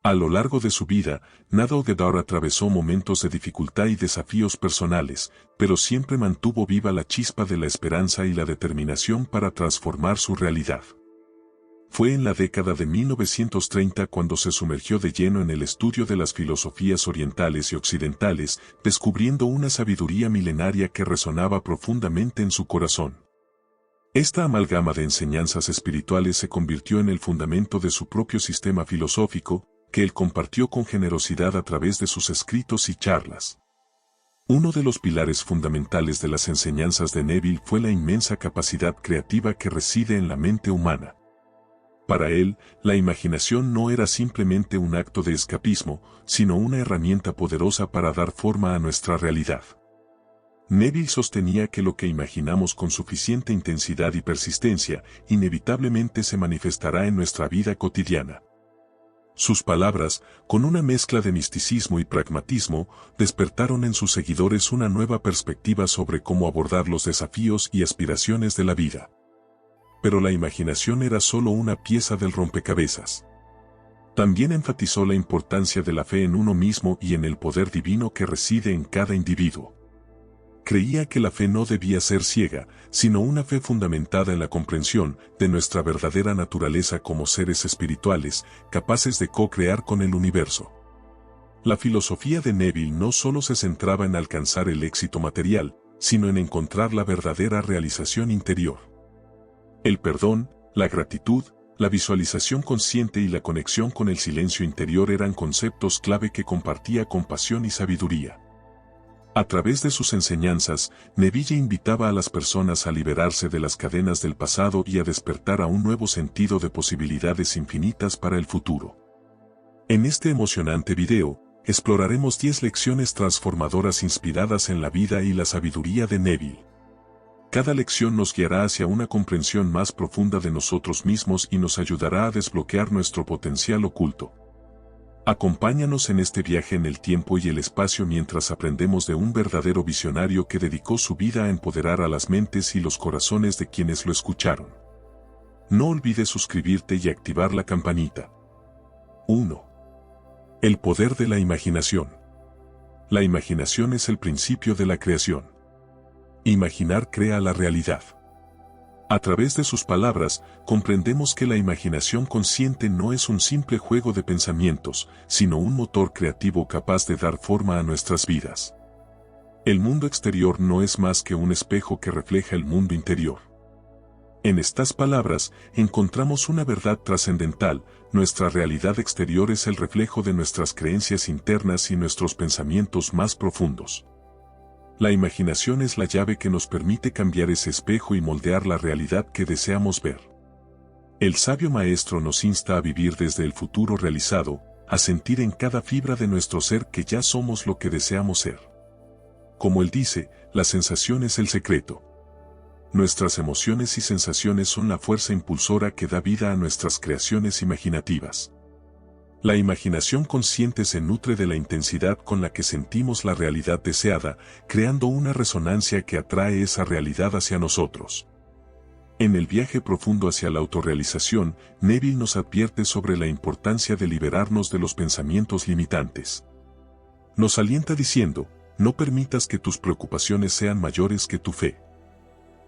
A lo largo de su vida, Navigador atravesó momentos de dificultad y desafíos personales, pero siempre mantuvo viva la chispa de la esperanza y la determinación para transformar su realidad. Fue en la década de 1930 cuando se sumergió de lleno en el estudio de las filosofías orientales y occidentales, descubriendo una sabiduría milenaria que resonaba profundamente en su corazón. Esta amalgama de enseñanzas espirituales se convirtió en el fundamento de su propio sistema filosófico, que él compartió con generosidad a través de sus escritos y charlas. Uno de los pilares fundamentales de las enseñanzas de Neville fue la inmensa capacidad creativa que reside en la mente humana. Para él, la imaginación no era simplemente un acto de escapismo, sino una herramienta poderosa para dar forma a nuestra realidad. Neville sostenía que lo que imaginamos con suficiente intensidad y persistencia, inevitablemente se manifestará en nuestra vida cotidiana. Sus palabras, con una mezcla de misticismo y pragmatismo, despertaron en sus seguidores una nueva perspectiva sobre cómo abordar los desafíos y aspiraciones de la vida. Pero la imaginación era solo una pieza del rompecabezas. También enfatizó la importancia de la fe en uno mismo y en el poder divino que reside en cada individuo. Creía que la fe no debía ser ciega, sino una fe fundamentada en la comprensión de nuestra verdadera naturaleza como seres espirituales, capaces de co-crear con el universo. La filosofía de Neville no solo se centraba en alcanzar el éxito material, sino en encontrar la verdadera realización interior. El perdón, la gratitud, la visualización consciente y la conexión con el silencio interior eran conceptos clave que compartía con pasión y sabiduría. A través de sus enseñanzas, Neville invitaba a las personas a liberarse de las cadenas del pasado y a despertar a un nuevo sentido de posibilidades infinitas para el futuro. En este emocionante video, exploraremos 10 lecciones transformadoras inspiradas en la vida y la sabiduría de Neville. Cada lección nos guiará hacia una comprensión más profunda de nosotros mismos y nos ayudará a desbloquear nuestro potencial oculto. Acompáñanos en este viaje en el tiempo y el espacio mientras aprendemos de un verdadero visionario que dedicó su vida a empoderar a las mentes y los corazones de quienes lo escucharon. No olvides suscribirte y activar la campanita. 1. El poder de la imaginación. La imaginación es el principio de la creación. Imaginar crea la realidad. A través de sus palabras, comprendemos que la imaginación consciente no es un simple juego de pensamientos, sino un motor creativo capaz de dar forma a nuestras vidas. El mundo exterior no es más que un espejo que refleja el mundo interior. En estas palabras, encontramos una verdad trascendental: nuestra realidad exterior es el reflejo de nuestras creencias internas y nuestros pensamientos más profundos. La imaginación es la llave que nos permite cambiar ese espejo y moldear la realidad que deseamos ver. El sabio maestro nos insta a vivir desde el futuro realizado, a sentir en cada fibra de nuestro ser que ya somos lo que deseamos ser. Como él dice, la sensación es el secreto. Nuestras emociones y sensaciones son la fuerza impulsora que da vida a nuestras creaciones imaginativas. La imaginación consciente se nutre de la intensidad con la que sentimos la realidad deseada, creando una resonancia que atrae esa realidad hacia nosotros. En el viaje profundo hacia la autorrealización, Neville nos advierte sobre la importancia de liberarnos de los pensamientos limitantes. Nos alienta diciendo: no permitas que tus preocupaciones sean mayores que tu fe.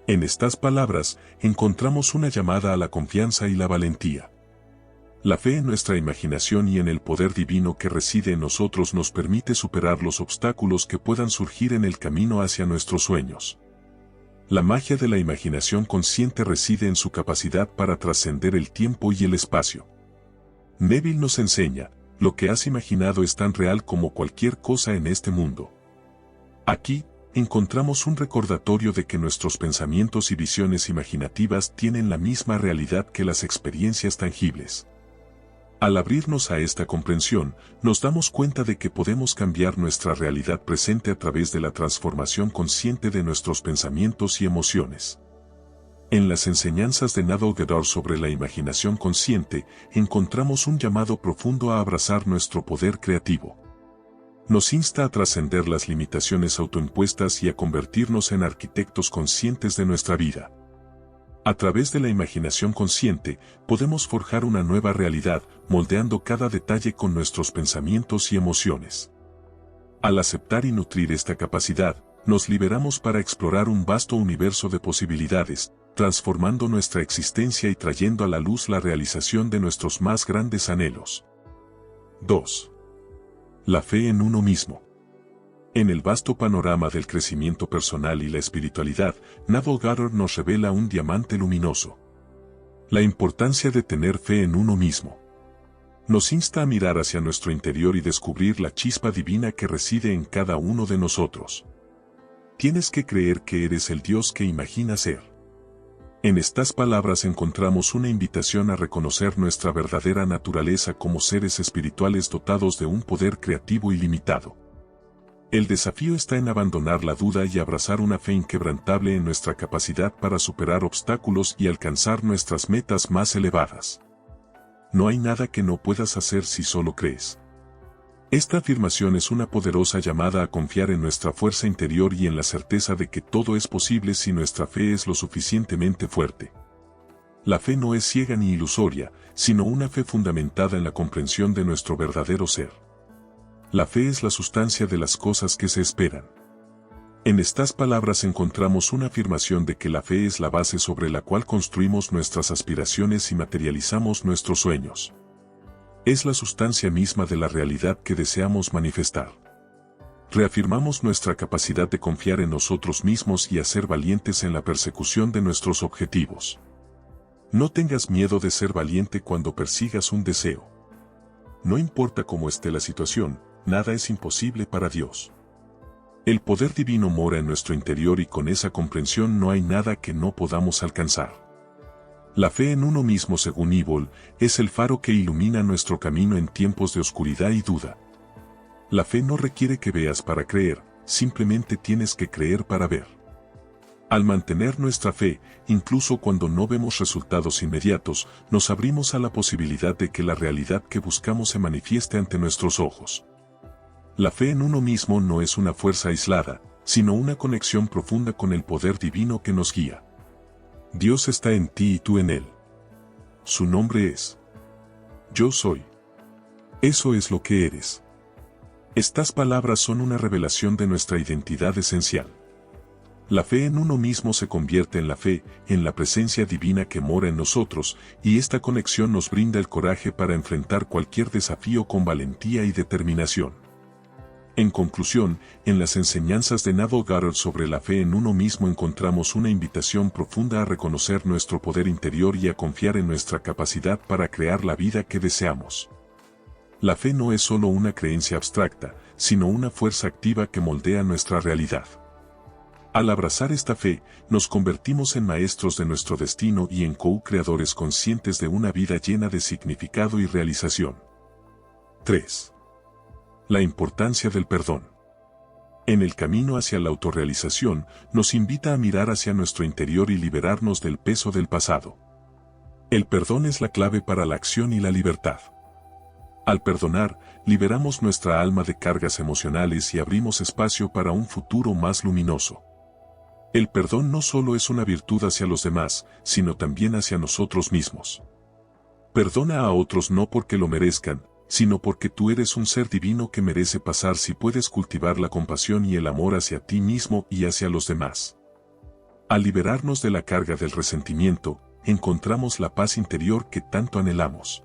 En estas palabras, encontramos una llamada a la confianza y la valentía. La fe en nuestra imaginación y en el poder divino que reside en nosotros nos permite superar los obstáculos que puedan surgir en el camino hacia nuestros sueños. La magia de la imaginación consciente reside en su capacidad para trascender el tiempo y el espacio. Neville nos enseña: lo que has imaginado es tan real como cualquier cosa en este mundo. Aquí, encontramos un recordatorio de que nuestros pensamientos y visiones imaginativas tienen la misma realidad que las experiencias tangibles. Al abrirnos a esta comprensión, nos damos cuenta de que podemos cambiar nuestra realidad presente a través de la transformación consciente de nuestros pensamientos y emociones. En las enseñanzas de Navigador sobre la imaginación consciente, encontramos un llamado profundo a abrazar nuestro poder creativo. Nos insta a trascender las limitaciones autoimpuestas y a convertirnos en arquitectos conscientes de nuestra vida. A través de la imaginación consciente, podemos forjar una nueva realidad, moldeando cada detalle con nuestros pensamientos y emociones. Al aceptar y nutrir esta capacidad, nos liberamos para explorar un vasto universo de posibilidades, transformando nuestra existencia y trayendo a la luz la realización de nuestros más grandes anhelos. 2. La fe en uno mismo. En el vasto panorama del crecimiento personal y la espiritualidad, Neville Goddard nos revela un diamante luminoso. La importancia de tener fe en uno mismo. Nos insta a mirar hacia nuestro interior y descubrir la chispa divina que reside en cada uno de nosotros. Tienes que creer que eres el Dios que imaginas ser. En estas palabras encontramos una invitación a reconocer nuestra verdadera naturaleza como seres espirituales dotados de un poder creativo ilimitado. El desafío está en abandonar la duda y abrazar una fe inquebrantable en nuestra capacidad para superar obstáculos y alcanzar nuestras metas más elevadas. No hay nada que no puedas hacer si solo crees. Esta afirmación es una poderosa llamada a confiar en nuestra fuerza interior y en la certeza de que todo es posible si nuestra fe es lo suficientemente fuerte. La fe no es ciega ni ilusoria, sino una fe fundamentada en la comprensión de nuestro verdadero ser. La fe es la sustancia de las cosas que se esperan. En estas palabras encontramos una afirmación de que la fe es la base sobre la cual construimos nuestras aspiraciones y materializamos nuestros sueños. Es la sustancia misma de la realidad que deseamos manifestar. Reafirmamos nuestra capacidad de confiar en nosotros mismos y a ser valientes en la persecución de nuestros objetivos. No tengas miedo de ser valiente cuando persigas un deseo. No importa cómo esté la situación, nada es imposible para Dios. El poder divino mora en nuestro interior y con esa comprensión no hay nada que no podamos alcanzar. La fe en uno mismo, según Neville, es el faro que ilumina nuestro camino en tiempos de oscuridad y duda. La fe no requiere que veas para creer, simplemente tienes que creer para ver. Al mantener nuestra fe, incluso cuando no vemos resultados inmediatos, nos abrimos a la posibilidad de que la realidad que buscamos se manifieste ante nuestros ojos. La fe en uno mismo no es una fuerza aislada, sino una conexión profunda con el poder divino que nos guía. Dios está en ti y tú en Él. Su nombre es Yo soy. Eso es lo que eres. Estas palabras son una revelación de nuestra identidad esencial. La fe en uno mismo se convierte en la fe, en la presencia divina que mora en nosotros, y esta conexión nos brinda el coraje para enfrentar cualquier desafío con valentía y determinación. En conclusión, en las enseñanzas de Neville Goddard sobre la fe en uno mismo encontramos una invitación profunda a reconocer nuestro poder interior y a confiar en nuestra capacidad para crear la vida que deseamos. La fe no es solo una creencia abstracta, sino una fuerza activa que moldea nuestra realidad. Al abrazar esta fe, nos convertimos en maestros de nuestro destino y en co-creadores conscientes de una vida llena de significado y realización. 3. La importancia del perdón. En el camino hacia la autorrealización, nos invita a mirar hacia nuestro interior y liberarnos del peso del pasado. El perdón es la clave para la acción y la libertad. Al perdonar, liberamos nuestra alma de cargas emocionales y abrimos espacio para un futuro más luminoso. El perdón no solo es una virtud hacia los demás, sino también hacia nosotros mismos. Perdona a otros no porque lo merezcan, sino porque tú eres un ser divino que merece pasar si puedes cultivar la compasión y el amor hacia ti mismo y hacia los demás. Al liberarnos de la carga del resentimiento, encontramos la paz interior que tanto anhelamos.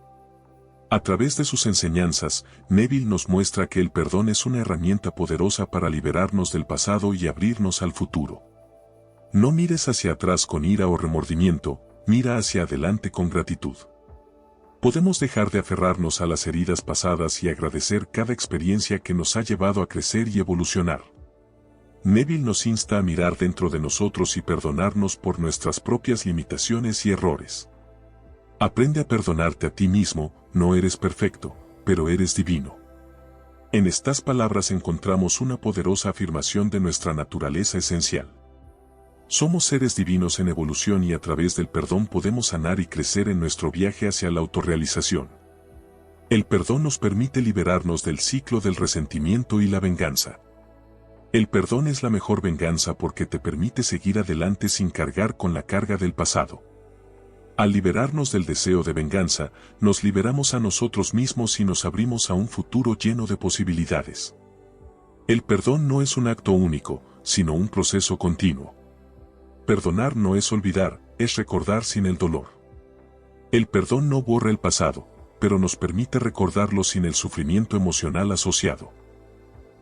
A través de sus enseñanzas, Neville nos muestra que el perdón es una herramienta poderosa para liberarnos del pasado y abrirnos al futuro. No mires hacia atrás con ira o remordimiento, mira hacia adelante con gratitud. Podemos dejar de aferrarnos a las heridas pasadas y agradecer cada experiencia que nos ha llevado a crecer y evolucionar. Neville nos insta a mirar dentro de nosotros y perdonarnos por nuestras propias limitaciones y errores. Aprende a perdonarte a ti mismo, no eres perfecto, pero eres divino. En estas palabras encontramos una poderosa afirmación de nuestra naturaleza esencial. Somos seres divinos en evolución y a través del perdón podemos sanar y crecer en nuestro viaje hacia la autorrealización. El perdón nos permite liberarnos del ciclo del resentimiento y la venganza. El perdón es la mejor venganza porque te permite seguir adelante sin cargar con la carga del pasado. Al liberarnos del deseo de venganza, nos liberamos a nosotros mismos y nos abrimos a un futuro lleno de posibilidades. El perdón no es un acto único, sino un proceso continuo. Perdonar no es olvidar, es recordar sin el dolor. El perdón no borra el pasado, pero nos permite recordarlo sin el sufrimiento emocional asociado.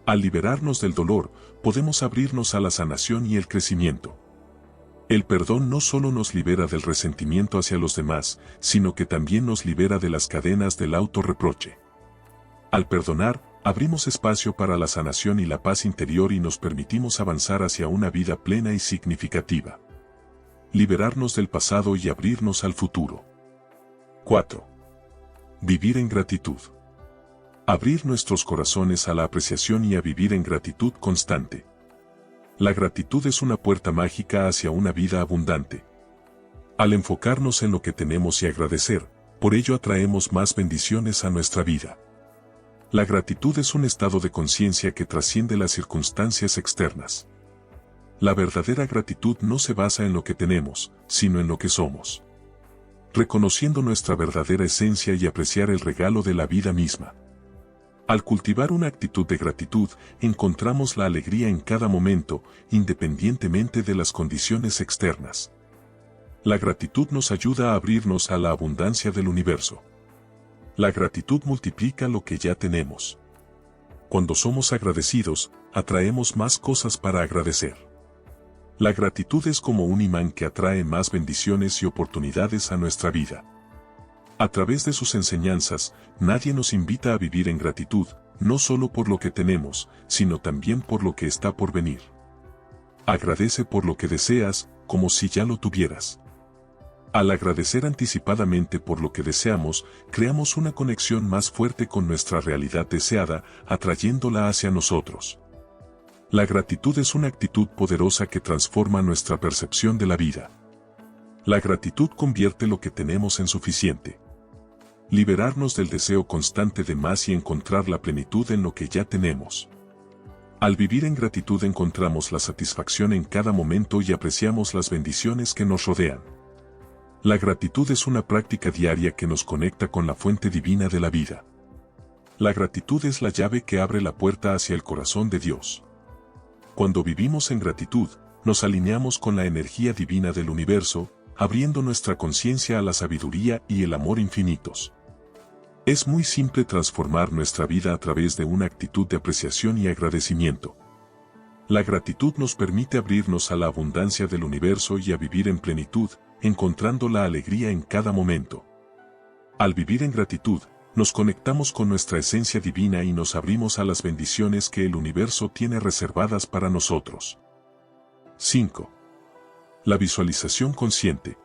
Al liberarnos del dolor, podemos abrirnos a la sanación y el crecimiento. El perdón no solo nos libera del resentimiento hacia los demás, sino que también nos libera de las cadenas del autorreproche. Al perdonar, abrimos espacio para la sanación y la paz interior y nos permitimos avanzar hacia una vida plena y significativa. Liberarnos del pasado y abrirnos al futuro. 4. Vivir en gratitud. Abrir nuestros corazones a la apreciación y a vivir en gratitud constante. La gratitud es una puerta mágica hacia una vida abundante. Al enfocarnos en lo que tenemos y agradecer, por ello atraemos más bendiciones a nuestra vida. La gratitud es un estado de conciencia que trasciende las circunstancias externas. La verdadera gratitud no se basa en lo que tenemos, sino en lo que somos. Reconociendo nuestra verdadera esencia y apreciar el regalo de la vida misma. Al cultivar una actitud de gratitud, encontramos la alegría en cada momento, independientemente de las condiciones externas. La gratitud nos ayuda a abrirnos a la abundancia del universo. La gratitud multiplica lo que ya tenemos. Cuando somos agradecidos, atraemos más cosas para agradecer. La gratitud es como un imán que atrae más bendiciones y oportunidades a nuestra vida. A través de sus enseñanzas, nadie nos invita a vivir en gratitud, no solo por lo que tenemos, sino también por lo que está por venir. Agradece por lo que deseas, como si ya lo tuvieras. Al agradecer anticipadamente por lo que deseamos, creamos una conexión más fuerte con nuestra realidad deseada, atrayéndola hacia nosotros. La gratitud es una actitud poderosa que transforma nuestra percepción de la vida. La gratitud convierte lo que tenemos en suficiente. Liberarnos del deseo constante de más y encontrar la plenitud en lo que ya tenemos. Al vivir en gratitud encontramos la satisfacción en cada momento y apreciamos las bendiciones que nos rodean. La gratitud es una práctica diaria que nos conecta con la fuente divina de la vida. La gratitud es la llave que abre la puerta hacia el corazón de Dios. Cuando vivimos en gratitud, nos alineamos con la energía divina del universo, abriendo nuestra conciencia a la sabiduría y el amor infinitos. Es muy simple transformar nuestra vida a través de una actitud de apreciación y agradecimiento. La gratitud nos permite abrirnos a la abundancia del universo y a vivir en plenitud, encontrando la alegría en cada momento. Al vivir en gratitud, nos conectamos con nuestra esencia divina y nos abrimos a las bendiciones que el universo tiene reservadas para nosotros. 5. La visualización consciente.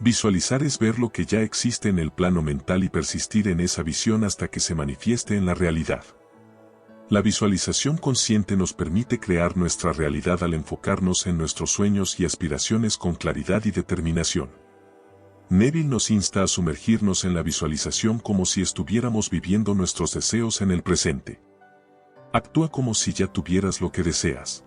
Visualizar es ver lo que ya existe en el plano mental y persistir en esa visión hasta que se manifieste en la realidad. La visualización consciente nos permite crear nuestra realidad al enfocarnos en nuestros sueños y aspiraciones con claridad y determinación. Neville nos insta a sumergirnos en la visualización como si estuviéramos viviendo nuestros deseos en el presente. Actúa como si ya tuvieras lo que deseas.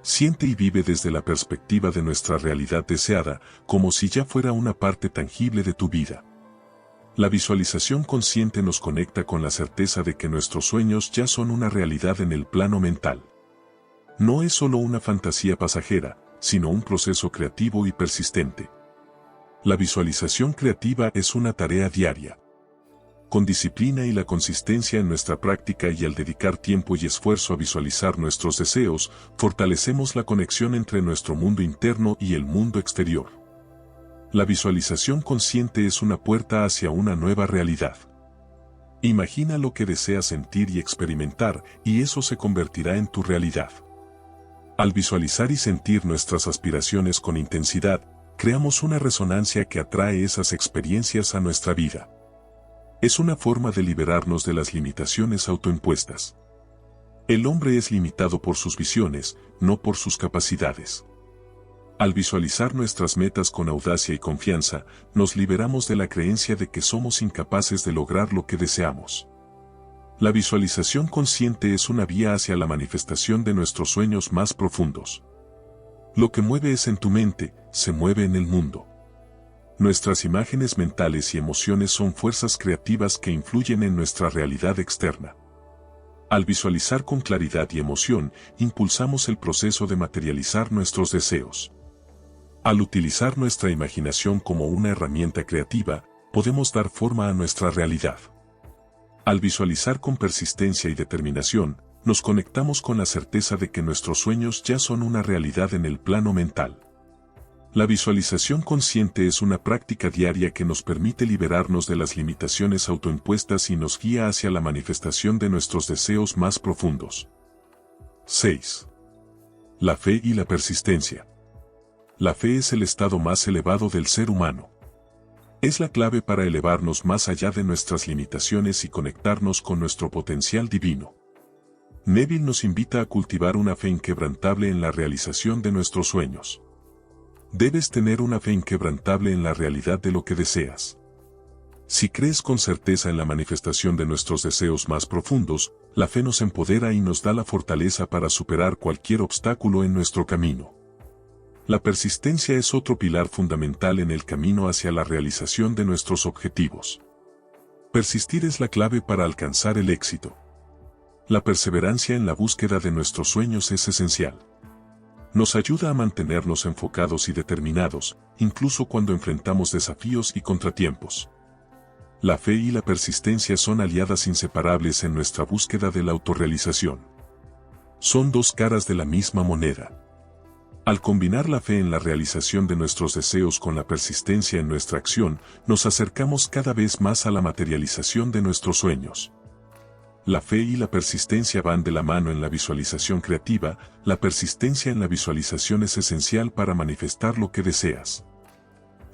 Siente y vive desde la perspectiva de nuestra realidad deseada, como si ya fuera una parte tangible de tu vida. La visualización consciente nos conecta con la certeza de que nuestros sueños ya son una realidad en el plano mental. No es solo una fantasía pasajera, sino un proceso creativo y persistente. La visualización creativa es una tarea diaria. Con disciplina y la consistencia en nuestra práctica y al dedicar tiempo y esfuerzo a visualizar nuestros deseos, fortalecemos la conexión entre nuestro mundo interno y el mundo exterior. La visualización consciente es una puerta hacia una nueva realidad. Imagina lo que deseas sentir y experimentar, y eso se convertirá en tu realidad. Al visualizar y sentir nuestras aspiraciones con intensidad, creamos una resonancia que atrae esas experiencias a nuestra vida. Es una forma de liberarnos de las limitaciones autoimpuestas. El hombre es limitado por sus visiones, no por sus capacidades. Al visualizar nuestras metas con audacia y confianza, nos liberamos de la creencia de que somos incapaces de lograr lo que deseamos. La visualización consciente es una vía hacia la manifestación de nuestros sueños más profundos. Lo que mueve es en tu mente, se mueve en el mundo. Nuestras imágenes mentales y emociones son fuerzas creativas que influyen en nuestra realidad externa. Al visualizar con claridad y emoción, impulsamos el proceso de materializar nuestros deseos. Al utilizar nuestra imaginación como una herramienta creativa, podemos dar forma a nuestra realidad. Al visualizar con persistencia y determinación, nos conectamos con la certeza de que nuestros sueños ya son una realidad en el plano mental. La visualización consciente es una práctica diaria que nos permite liberarnos de las limitaciones autoimpuestas y nos guía hacia la manifestación de nuestros deseos más profundos. 6. La fe y la persistencia. La fe es el estado más elevado del ser humano. Es la clave para elevarnos más allá de nuestras limitaciones y conectarnos con nuestro potencial divino. Neville nos invita a cultivar una fe inquebrantable en la realización de nuestros sueños. Debes tener una fe inquebrantable en la realidad de lo que deseas. Si crees con certeza en la manifestación de nuestros deseos más profundos, la fe nos empodera y nos da la fortaleza para superar cualquier obstáculo en nuestro camino. La persistencia es otro pilar fundamental en el camino hacia la realización de nuestros objetivos. Persistir es la clave para alcanzar el éxito. La perseverancia en la búsqueda de nuestros sueños es esencial. Nos ayuda a mantenernos enfocados y determinados, incluso cuando enfrentamos desafíos y contratiempos. La fe y la persistencia son aliadas inseparables en nuestra búsqueda de la autorrealización. Son dos caras de la misma moneda. Al combinar la fe en la realización de nuestros deseos con la persistencia en nuestra acción, nos acercamos cada vez más a la materialización de nuestros sueños. La fe y la persistencia van de la mano en la visualización creativa. La persistencia en la visualización es esencial para manifestar lo que deseas.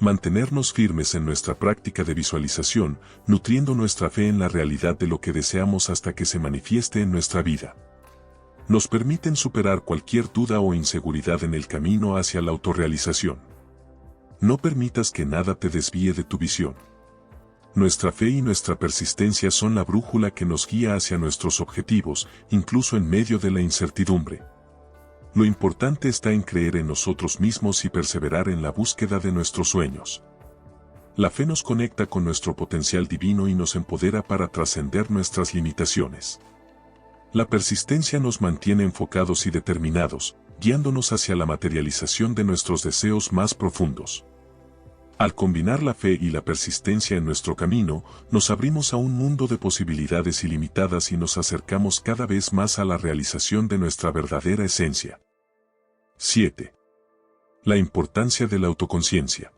Mantenernos firmes en nuestra práctica de visualización, nutriendo nuestra fe en la realidad de lo que deseamos hasta que se manifieste en nuestra vida. Nos permiten superar cualquier duda o inseguridad en el camino hacia la autorrealización. No permitas que nada te desvíe de tu visión. Nuestra fe y nuestra persistencia son la brújula que nos guía hacia nuestros objetivos, incluso en medio de la incertidumbre. Lo importante está en creer en nosotros mismos y perseverar en la búsqueda de nuestros sueños. La fe nos conecta con nuestro potencial divino y nos empodera para trascender nuestras limitaciones. La persistencia nos mantiene enfocados y determinados, guiándonos hacia la materialización de nuestros deseos más profundos. Al combinar la fe y la persistencia en nuestro camino, nos abrimos a un mundo de posibilidades ilimitadas y nos acercamos cada vez más a la realización de nuestra verdadera esencia. 7. La importancia de la autoconciencia.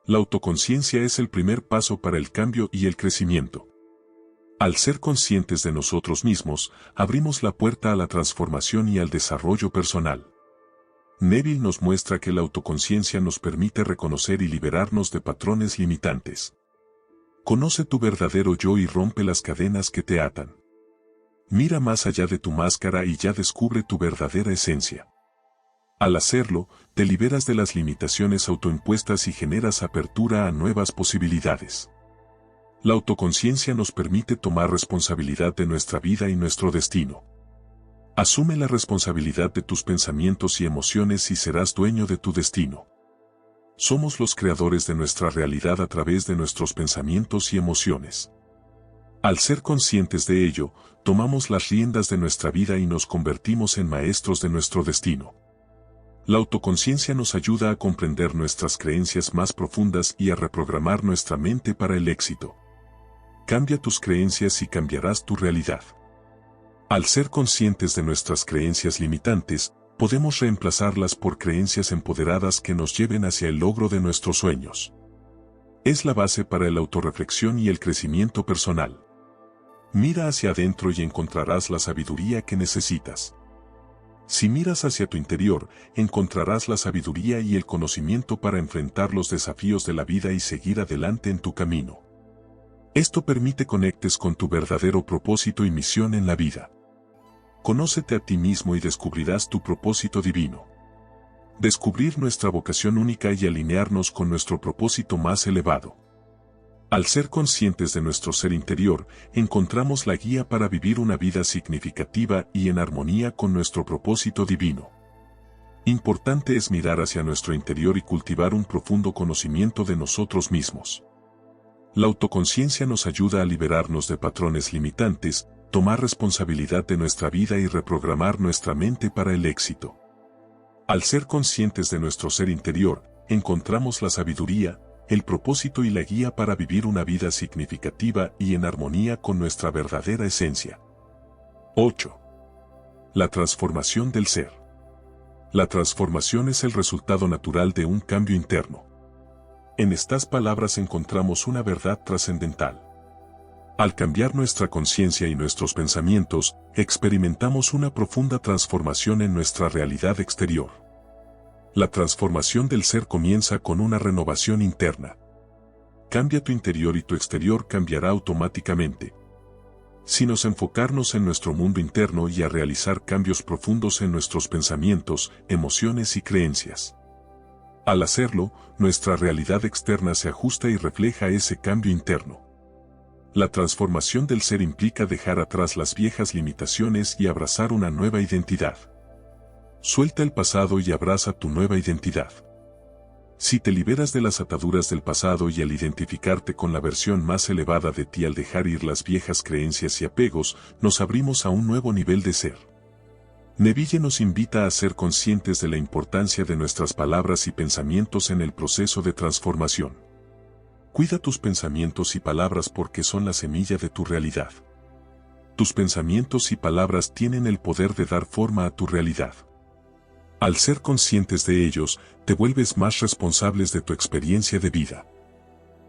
La autoconciencia es el primer paso para el cambio y el crecimiento. Al ser conscientes de nosotros mismos, abrimos la puerta a la transformación y al desarrollo personal. Neville nos muestra que la autoconciencia nos permite reconocer y liberarnos de patrones limitantes. Conoce tu verdadero yo y rompe las cadenas que te atan. Mira más allá de tu máscara y ya descubre tu verdadera esencia. Al hacerlo, te liberas de las limitaciones autoimpuestas y generas apertura a nuevas posibilidades. La autoconciencia nos permite tomar responsabilidad de nuestra vida y nuestro destino. Asume la responsabilidad de tus pensamientos y emociones y serás dueño de tu destino. Somos los creadores de nuestra realidad a través de nuestros pensamientos y emociones. Al ser conscientes de ello, tomamos las riendas de nuestra vida y nos convertimos en maestros de nuestro destino. La autoconciencia nos ayuda a comprender nuestras creencias más profundas y a reprogramar nuestra mente para el éxito. Cambia tus creencias y cambiarás tu realidad. Al ser conscientes de nuestras creencias limitantes, podemos reemplazarlas por creencias empoderadas que nos lleven hacia el logro de nuestros sueños. Es la base para la autorreflexión y el crecimiento personal. Mira hacia adentro y encontrarás la sabiduría que necesitas. Si miras hacia tu interior, encontrarás la sabiduría y el conocimiento para enfrentar los desafíos de la vida y seguir adelante en tu camino. Esto permite conectes con tu verdadero propósito y misión en la vida. Conócete a ti mismo y descubrirás tu propósito divino. Descubrir nuestra vocación única y alinearnos con nuestro propósito más elevado. Al ser conscientes de nuestro ser interior, encontramos la guía para vivir una vida significativa y en armonía con nuestro propósito divino. Importante es mirar hacia nuestro interior y cultivar un profundo conocimiento de nosotros mismos. La autoconciencia nos ayuda a liberarnos de patrones limitantes, tomar responsabilidad de nuestra vida y reprogramar nuestra mente para el éxito. Al ser conscientes de nuestro ser interior, encontramos la sabiduría, el propósito y la guía para vivir una vida significativa y en armonía con nuestra verdadera esencia. 8. La transformación del ser. La transformación es el resultado natural de un cambio interno. En estas palabras encontramos una verdad trascendental. Al cambiar nuestra conciencia y nuestros pensamientos, experimentamos una profunda transformación en nuestra realidad exterior. La transformación del ser comienza con una renovación interna. Cambia tu interior y tu exterior cambiará automáticamente. Si nos enfocarnos en nuestro mundo interno y a realizar cambios profundos en nuestros pensamientos, emociones y creencias. Al hacerlo, nuestra realidad externa se ajusta y refleja ese cambio interno. La transformación del ser implica dejar atrás las viejas limitaciones y abrazar una nueva identidad. Suelta el pasado y abraza tu nueva identidad. Si te liberas de las ataduras del pasado y al identificarte con la versión más elevada de ti al dejar ir las viejas creencias y apegos, nos abrimos a un nuevo nivel de ser. Neville nos invita a ser conscientes de la importancia de nuestras palabras y pensamientos en el proceso de transformación. Cuida tus pensamientos y palabras porque son la semilla de tu realidad. Tus pensamientos y palabras tienen el poder de dar forma a tu realidad. Al ser conscientes de ellos, te vuelves más responsables de tu experiencia de vida.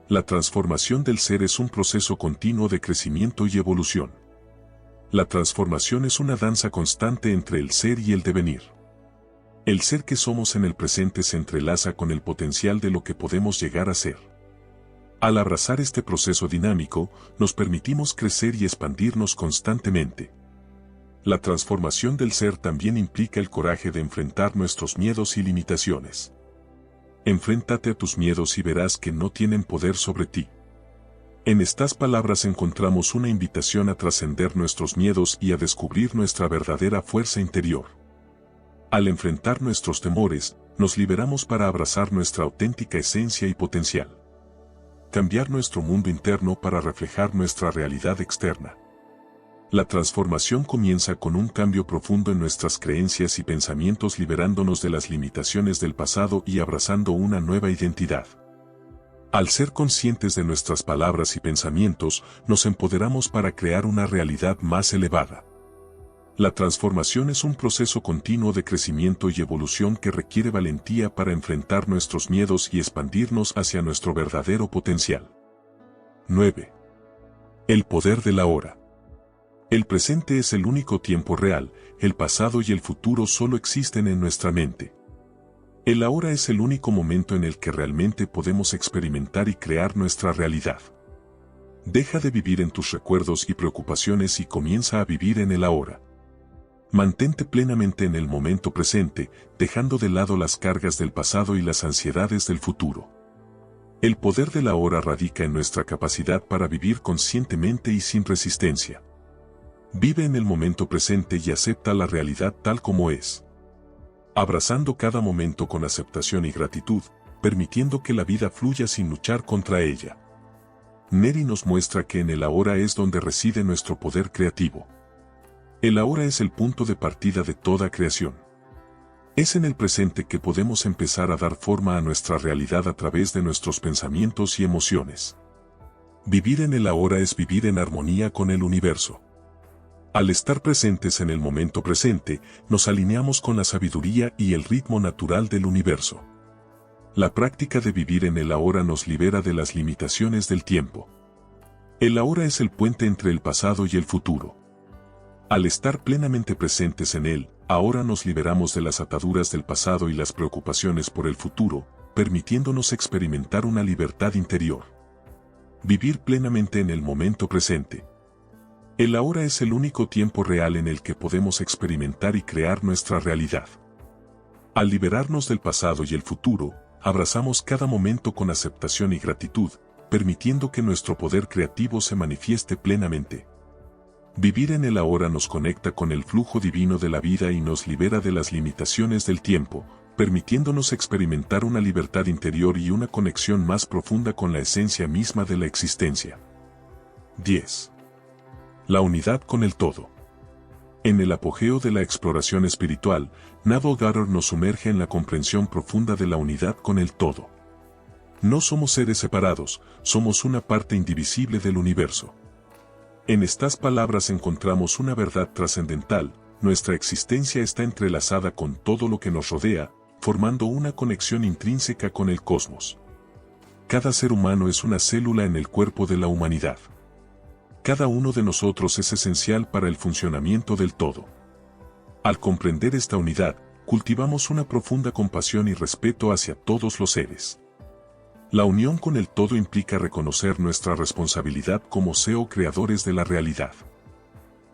La transformación del ser es un proceso continuo de crecimiento y evolución. La transformación es una danza constante entre el ser y el devenir. El ser que somos en el presente se entrelaza con el potencial de lo que podemos llegar a ser. Al abrazar este proceso dinámico, nos permitimos crecer y expandirnos constantemente. La transformación del ser también implica el coraje de enfrentar nuestros miedos y limitaciones. Enfréntate a tus miedos y verás que no tienen poder sobre ti. En estas palabras encontramos una invitación a trascender nuestros miedos y a descubrir nuestra verdadera fuerza interior. Al enfrentar nuestros temores, nos liberamos para abrazar nuestra auténtica esencia y potencial. Cambiar nuestro mundo interno para reflejar nuestra realidad externa. La transformación comienza con un cambio profundo en nuestras creencias y pensamientos, liberándonos de las limitaciones del pasado y abrazando una nueva identidad. Al ser conscientes de nuestras palabras y pensamientos, nos empoderamos para crear una realidad más elevada. La transformación es un proceso continuo de crecimiento y evolución que requiere valentía para enfrentar nuestros miedos y expandirnos hacia nuestro verdadero potencial. 9. El poder de la hora. El presente es el único tiempo real, el pasado y el futuro solo existen en nuestra mente. El ahora es el único momento en el que realmente podemos experimentar y crear nuestra realidad. Deja de vivir en tus recuerdos y preocupaciones y comienza a vivir en el ahora. Mantente plenamente en el momento presente, dejando de lado las cargas del pasado y las ansiedades del futuro. El poder del ahora radica en nuestra capacidad para vivir conscientemente y sin resistencia. Vive en el momento presente y acepta la realidad tal como es. Abrazando cada momento con aceptación y gratitud, permitiendo que la vida fluya sin luchar contra ella. Neri nos muestra que en el ahora es donde reside nuestro poder creativo. El ahora es el punto de partida de toda creación. Es en el presente que podemos empezar a dar forma a nuestra realidad a través de nuestros pensamientos y emociones. Vivir en el ahora es vivir en armonía con el universo. Al estar presentes en el momento presente, nos alineamos con la sabiduría y el ritmo natural del universo. La práctica de vivir en el ahora nos libera de las limitaciones del tiempo. El ahora es el puente entre el pasado y el futuro. Al estar plenamente presentes en él, ahora nos liberamos de las ataduras del pasado y las preocupaciones por el futuro, permitiéndonos experimentar una libertad interior. Vivir plenamente en el momento presente. El ahora es el único tiempo real en el que podemos experimentar y crear nuestra realidad. Al liberarnos del pasado y el futuro, abrazamos cada momento con aceptación y gratitud, permitiendo que nuestro poder creativo se manifieste plenamente. Vivir en el ahora nos conecta con el flujo divino de la vida y nos libera de las limitaciones del tiempo, permitiéndonos experimentar una libertad interior y una conexión más profunda con la esencia misma de la existencia. 10. La unidad con el todo. En el apogeo de la exploración espiritual, Neville Goddard nos sumerge en la comprensión profunda de la unidad con el todo. No somos seres separados, somos una parte indivisible del universo. En estas palabras encontramos una verdad trascendental: nuestra existencia está entrelazada con todo lo que nos rodea, formando una conexión intrínseca con el cosmos. Cada ser humano es una célula en el cuerpo de la humanidad. Cada uno de nosotros es esencial para el funcionamiento del todo. Al comprender esta unidad, cultivamos una profunda compasión y respeto hacia todos los seres. La unión con el todo implica reconocer nuestra responsabilidad como co-creadores de la realidad.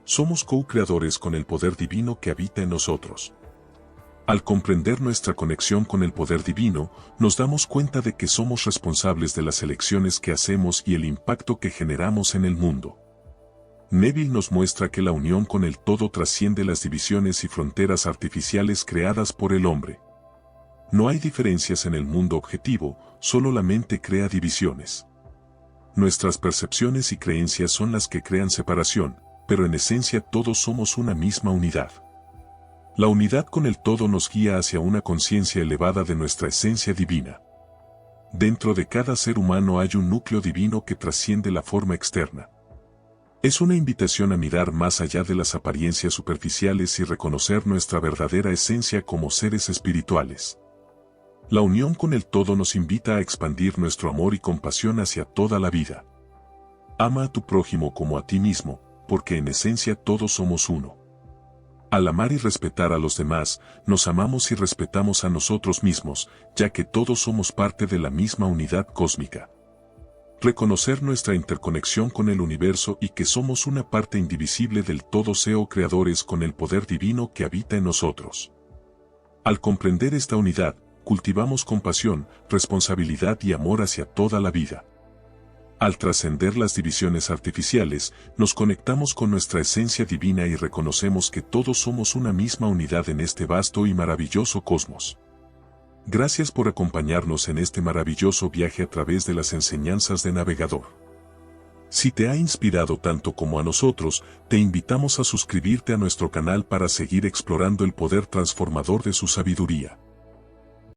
Somos co-creadores con el poder divino que habita en nosotros. Al comprender nuestra conexión con el poder divino, nos damos cuenta de que somos responsables de las elecciones que hacemos y el impacto que generamos en el mundo. Neville nos muestra que la unión con el todo trasciende las divisiones y fronteras artificiales creadas por el hombre. No hay diferencias en el mundo objetivo, solo la mente crea divisiones. Nuestras percepciones y creencias son las que crean separación, pero en esencia todos somos una misma unidad. La unidad con el todo nos guía hacia una conciencia elevada de nuestra esencia divina. Dentro de cada ser humano hay un núcleo divino que trasciende la forma externa. Es una invitación a mirar más allá de las apariencias superficiales y reconocer nuestra verdadera esencia como seres espirituales. La unión con el todo nos invita a expandir nuestro amor y compasión hacia toda la vida. Ama a tu prójimo como a ti mismo, porque en esencia todos somos uno. Al amar y respetar a los demás, nos amamos y respetamos a nosotros mismos, ya que todos somos parte de la misma unidad cósmica. Reconocer nuestra interconexión con el universo y que somos una parte indivisible del todo co-creadores con el poder divino que habita en nosotros. Al comprender esta unidad, cultivamos compasión, responsabilidad y amor hacia toda la vida. Al trascender las divisiones artificiales, nos conectamos con nuestra esencia divina y reconocemos que todos somos una misma unidad en este vasto y maravilloso cosmos. Gracias por acompañarnos en este maravilloso viaje a través de las enseñanzas de Navegador. Si te ha inspirado tanto como a nosotros, te invitamos a suscribirte a nuestro canal para seguir explorando el poder transformador de su sabiduría.